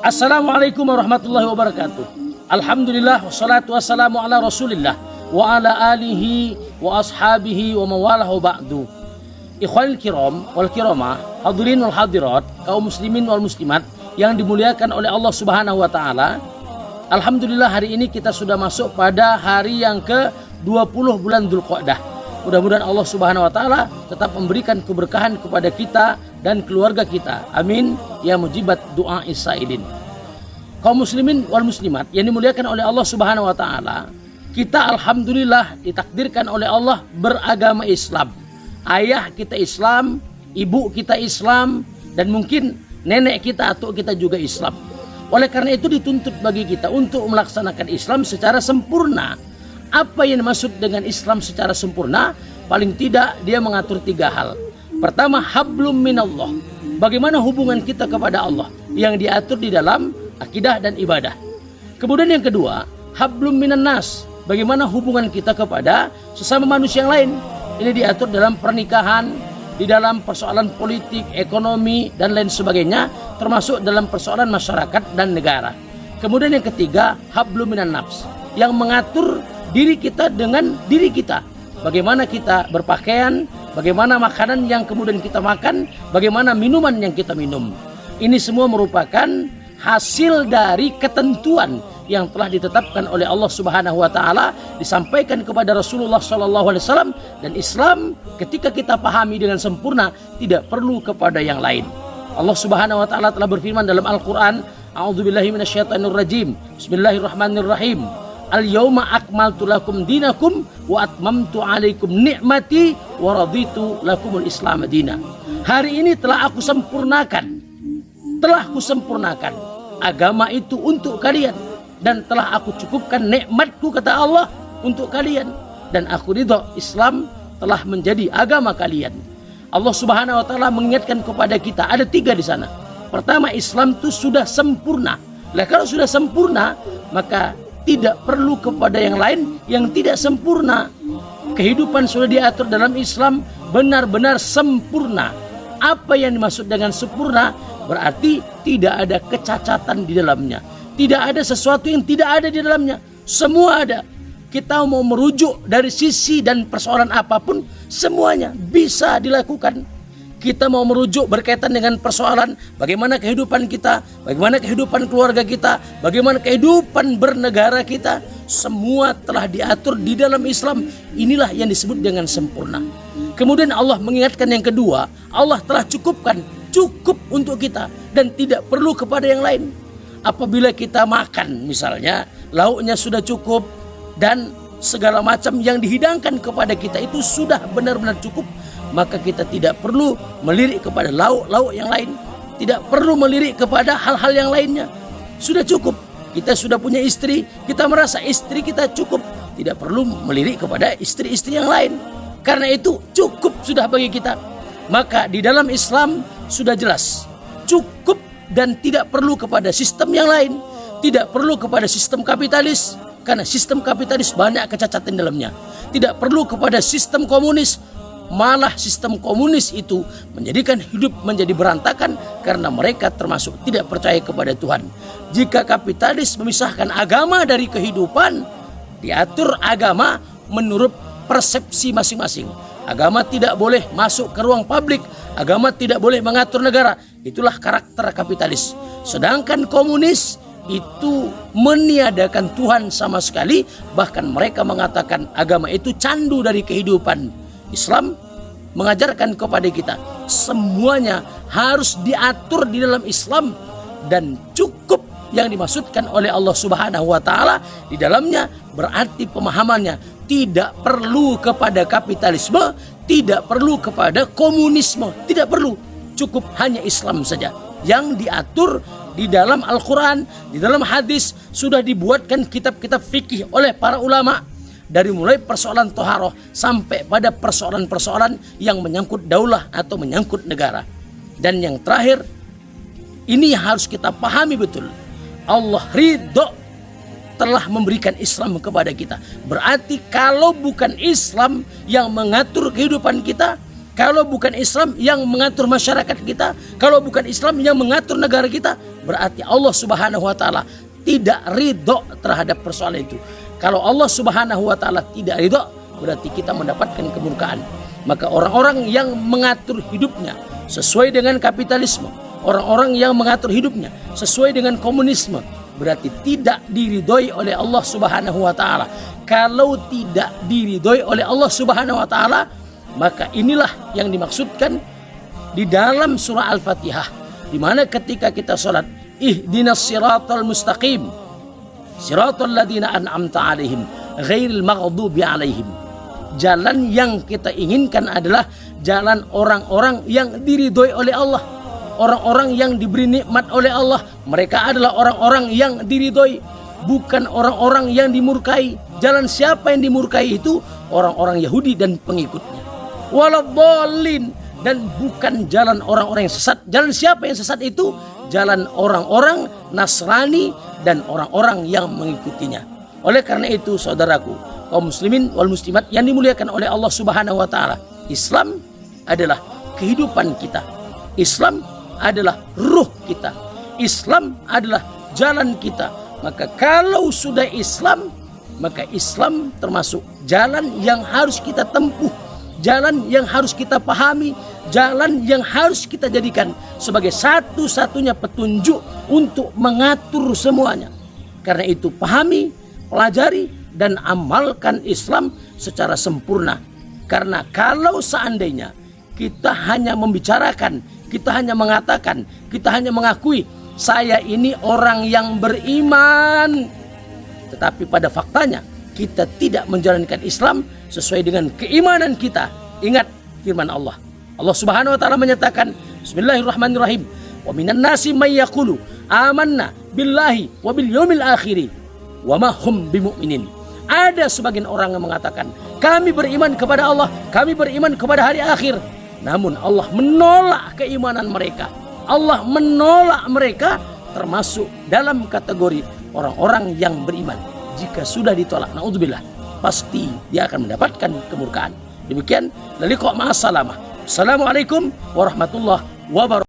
Assalamualaikum warahmatullahi wabarakatuh. Alhamdulillah wassalatu wassalamu ala rasulillah wa ala alihi wa ashabihi wa mawalahu ba'du. Ikhwanil kiram wal kiramah, hadirin wal hadirat, kaum muslimin wal muslimat yang dimuliakan oleh Allah Subhanahu wa taala. Alhamdulillah hari ini kita sudah masuk pada hari yang ke-20 bulan Dzulqa'dah. Mudah-mudahan Allah Subhanahu wa taala tetap memberikan keberkahan kepada kita dan keluarga kita. Amin ya mujibat doa isaidin. Kaum muslimin wal muslimat yang dimuliakan oleh Allah Subhanahu wa taala, kita alhamdulillah ditakdirkan oleh Allah beragama Islam. Ayah kita Islam, ibu kita Islam, dan mungkin nenek kita atau kita juga Islam. Oleh karena itu dituntut bagi kita untuk melaksanakan Islam secara sempurna. Apa yang dimaksud dengan Islam secara sempurna? Paling tidak dia mengatur 3 hal. Pertama, hablum minallah. Bagaimana hubungan kita kepada Allah yang diatur di dalam akidah dan ibadah. Kemudian yang kedua, hablum minan nas. Bagaimana hubungan kita kepada sesama manusia yang lain. Ini diatur dalam pernikahan, di dalam persoalan politik, ekonomi, dan lain sebagainya, termasuk dalam persoalan masyarakat dan negara. Kemudian yang ketiga, hablum minan nafs, yang mengatur diri kita dengan diri kita. Bagaimana kita berpakaian, bagaimana makanan yang kemudian kita makan, bagaimana minuman yang kita minum. Ini semua merupakan hasil dari ketentuan yang telah ditetapkan oleh Allah Subhanahu wa taala, disampaikan kepada Rasulullah sallallahu alaihi wasallam, dan Islam ketika kita pahami dengan sempurna tidak perlu kepada yang lain. Allah Subhanahu wa taala telah berfirman dalam Al-Qur'an, a'udzubillahi minasyaitonir rajim. Bismillahirrahmanirrahim. Al-yauma akmaltu lakum dinakum wa atmamtu alaikum ni'mati wa raditu lakumul Islam madina. Hari ini telah aku sempurnakan agama itu untuk kalian, dan telah aku cukupkan nikmatku, kata Allah, untuk kalian, dan aku ridho Islam telah menjadi agama kalian. Allah Subhanahu wa taala mengingatkan kepada kita ada 3 di sana. Pertama, Islam itu sudah sempurna. Lah kalau sudah sempurna, maka tidak perlu kepada yang lain yang tidak sempurna. Kehidupan sudah diatur dalam Islam benar-benar sempurna. Apa yang dimaksud dengan sempurna? Berarti tidak ada kecacatan di dalamnya. Tidak ada sesuatu yang tidak ada di dalamnya. Semua ada. Kita mau merujuk dari sisi dan persoalan apapun, semuanya bisa dilakukan. Kita mau merujuk berkaitan dengan persoalan bagaimana kehidupan kita, bagaimana kehidupan keluarga kita, bagaimana kehidupan bernegara kita, semua telah diatur di dalam Islam. Inilah yang disebut dengan sempurna. Kemudian Allah mengingatkan yang kedua, Allah telah cukup untuk kita dan tidak perlu kepada yang lain. Apabila kita makan misalnya, lauknya sudah cukup dan segala macam yang dihidangkan kepada kita itu sudah benar-benar cukup, maka kita tidak perlu melirik kepada lauk-lauk yang lain, tidak perlu melirik kepada hal-hal yang lainnya. Sudah cukup. Kita sudah punya istri, kita merasa istri kita cukup, tidak perlu melirik kepada istri-istri yang lain. Karena itu cukup sudah bagi kita. Maka di dalam Islam sudah jelas cukup dan tidak perlu kepada sistem yang lain, tidak perlu kepada sistem kapitalis, karena sistem kapitalis banyak kecacatan dalamnya. Tidak perlu kepada sistem komunis, malah sistem komunis itu menjadikan hidup menjadi berantakan karena mereka termasuk tidak percaya kepada Tuhan. Jika kapitalis memisahkan agama dari kehidupan, diatur agama menurut persepsi masing-masing. Agama tidak boleh masuk ke ruang publik, agama tidak boleh mengatur negara. Itulah karakter kapitalis. Sedangkan komunis itu meniadakan Tuhan sama sekali, bahkan mereka mengatakan agama itu candu dari kehidupan. Islam mengajarkan kepada kita semuanya harus diatur di dalam Islam, dan cukup yang dimaksudkan oleh Allah Subhanahu wa taala di dalamnya berarti pemahamannya tidak perlu kepada kapitalisme, tidak perlu kepada komunisme, tidak perlu. Cukup hanya Islam saja yang diatur di dalam Al-Quran, di dalam hadis. Sudah dibuatkan kitab-kitab fikih oleh para ulama. dari mulai persoalan toharoh sampai pada persoalan-persoalan yang menyangkut daulah atau menyangkut negara. Dan yang terakhir, ini harus kita pahami betul. Allah ridho telah memberikan Islam kepada kita. Berarti kalau bukan Islam yang mengatur kehidupan kita, kalau bukan Islam yang mengatur masyarakat kita, kalau bukan Islam yang mengatur negara kita, berarti Allah Subhanahu wa taala tidak ridho terhadap persoalan itu. Kalau Allah Subhanahu wa taala tidak ridho, berarti kita mendapatkan kemurkaan. Maka orang-orang yang mengatur hidupnya sesuai dengan kapitalisme, orang-orang yang mengatur hidupnya sesuai dengan komunisme, berarti tidak diridhoi oleh Allah Subhanahu wa taala. Kalau tidak diridhoi oleh Allah Subhanahu wa taala, maka inilah yang dimaksudkan di dalam surah Al-Fatihah, di mana ketika kita salat, ihdinas siratal mustaqim siratal ladzina an'amta 'alaihim ghairil maghdubi 'alaihim. Jalan yang kita inginkan adalah jalan orang-orang yang diridhoi oleh Allah, orang-orang yang diberi nikmat oleh Allah. Mereka adalah orang-orang yang diridhoi, bukan orang-orang yang dimurkai. Jalan siapa yang dimurkai itu? Orang-orang Yahudi dan pengikutnya. Waladhdallin, dan bukan jalan orang-orang yang sesat. Jalan siapa yang sesat itu? Jalan orang-orang Nasrani dan orang-orang yang mengikutinya. Oleh karena itu, saudaraku, kaum muslimin wal muslimat yang dimuliakan oleh Allah Subhanahu wa taala, Islam adalah kehidupan kita. Islam adalah ruh kita. Islam adalah jalan kita. Maka kalau sudah Islam, maka Islam termasuk jalan yang harus kita tempuh, jalan yang harus kita pahami, jalan yang harus kita jadikan sebagai satu-satunya petunjuk untuk mengatur semuanya. Karena itu pahami, pelajari, dan amalkan Islam secara sempurna. Karena kalau seandainya kita hanya membicarakan, kita hanya mengatakan, kita hanya mengakui, saya ini orang yang beriman, tetapi pada faktanya kita tidak menjalankan Islam sesuai dengan keimanan kita. Ingat firman Allah. Allah Subhanahu wa taala menyatakan, bismillahirrahmanirrahim, wa minan nasi may yaqulu amanna billahi wa bil yaumil akhir wa ma hum bimumin. Ada sebagian orang yang mengatakan, kami beriman kepada Allah, kami beriman kepada hari akhir. Namun Allah menolak keimanan mereka. Allah menolak mereka termasuk dalam kategori orang-orang yang beriman. Jika sudah ditolak, naudzubillah, pasti dia akan mendapatkan kemurkaan. Demikian, laliqa ma'as salamah. Assalamualaikum warahmatullahi wabarakatuh.